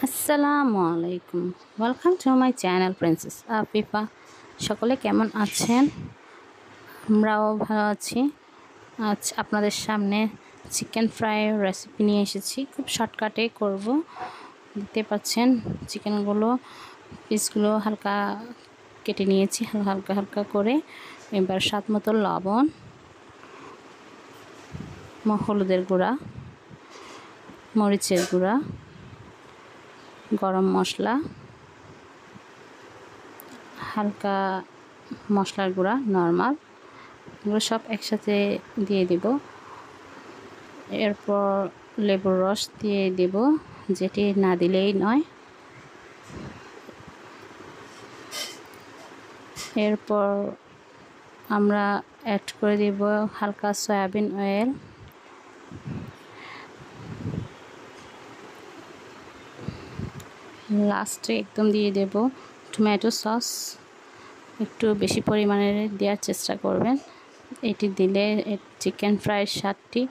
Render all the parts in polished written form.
আসসালামু আলাইকুম। Welcome to my channel princess Afifa. সকলে কেমন আছেন? আমরাও ভালো আছি। আজ আপনাদের সামনে চিকেন ফ্রাই রেসিপি নিয়ে এসেছি। খুব শর্টকাটে করব। দেখতে পাচ্ছেন চিকেনগুলো পিসগুলো হালকা কেটে নিয়েছি, হালকা হালকা করে। এবার স্বাদ মতো লবণ, হলুদের গুঁড়া, মরিচের গুঁড়া, গরম মশলা, হালকা মশলার গুঁড়া নর্মাল, এগুলো সব একসাথে দিয়ে দেব। এরপর লেবুর রস দিয়ে দেব, যেটি না দিলেই নয়। এরপর আমরা অ্যাড করে দেব হালকা সয়াবিন অয়েল, লাস্টে একদম দিয়ে দেব টমেটো সস। একটু বেশি পরিমাণে দেওয়ার চেষ্টা করবেন, এটি দিলে চিকেন ফ্রাইয়ের স্বাদটি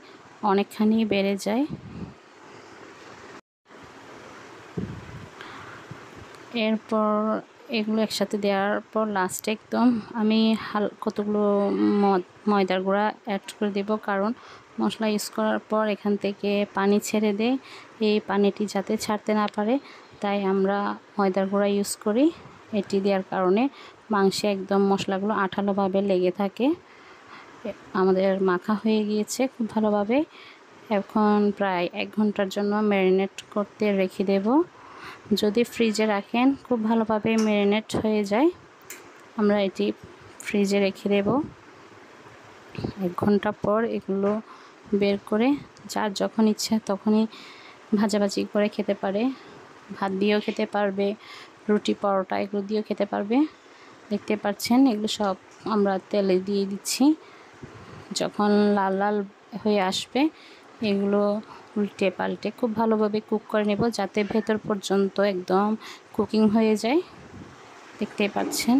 অনেকখানি বেড়ে যায়। এরপর এগুলো একসাথে দেওয়ার পর লাস্টে একদম আমি কতগুলো ময়দার গুঁড়া অ্যাড করে দেব, কারণ মশলা ইউজ করার পর এখান থেকে পানি ছেড়ে দেয়। এই পানিটি যাতে ছাড়তে না পারে তাই আমরা ময়দার গুঁড়া ইউজ করি। এটি দেওয়ার কারণে মাংসে একদম মশলাগুলো আঠালোভাবে লেগে থাকে। আমাদের মাখা হয়ে গিয়েছে খুব ভালোভাবে। এখন প্রায় 1 ঘন্টার জন্য ম্যারিনেট করতে রেখে দেব। যদি ফ্রিজে রাখেন খুব ভালোভাবে ম্যারিনেট হয়ে যায়। আমরা এটি ফ্রিজে রেখে দেব। 1 ঘন্টা পর এগুলো বের করে যার যখন ইচ্ছা তখনই ভাজাভাজি করে খেতে পারে। ভাত দিয়েও খেতে পারবে, রুটি পরোটা এগুলো দিয়েও খেতে পারবে। দেখতে পাচ্ছেন এগুলো সব আমরা তেলে দিয়ে দিচ্ছি। যখন লাল লাল হয়ে আসবে এগুলো উল্টে পাল্টে খুব ভালোভাবে কুক করে নেব, যাতে ভেতর পর্যন্ত একদম কুকিং হয়ে যায়। দেখতে পাচ্ছেন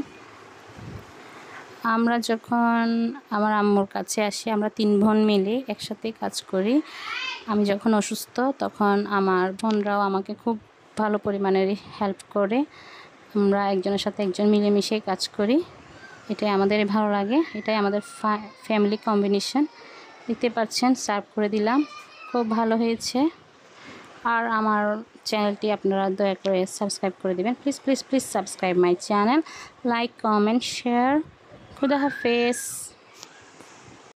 আমরা যখন আমার আম্মুর কাছে আসি, আমরা 3 বোন মিলে একসাথে কাজ করি। আমি যখন অসুস্থ তখন আমার বোনরাও আমাকে খুব ভালো পরিমাণের হেল্প করে। আমরা একজনের সাথে একজন মিলেমিশে কাজ করি, এটাই আমাদের ভালো লাগে, এটাই আমাদের ফ্যামিলি কম্বিনেশন। দেখতে পাচ্ছেন সার্ভ করে দিলাম, খুব ভালো হয়েছে। আর আমার চ্যানেলটি আপনারা দয়া করে সাবস্ক্রাইব করে দেবেন। Please please please subscribe my channel, like comment share. খুদা হাফেজ।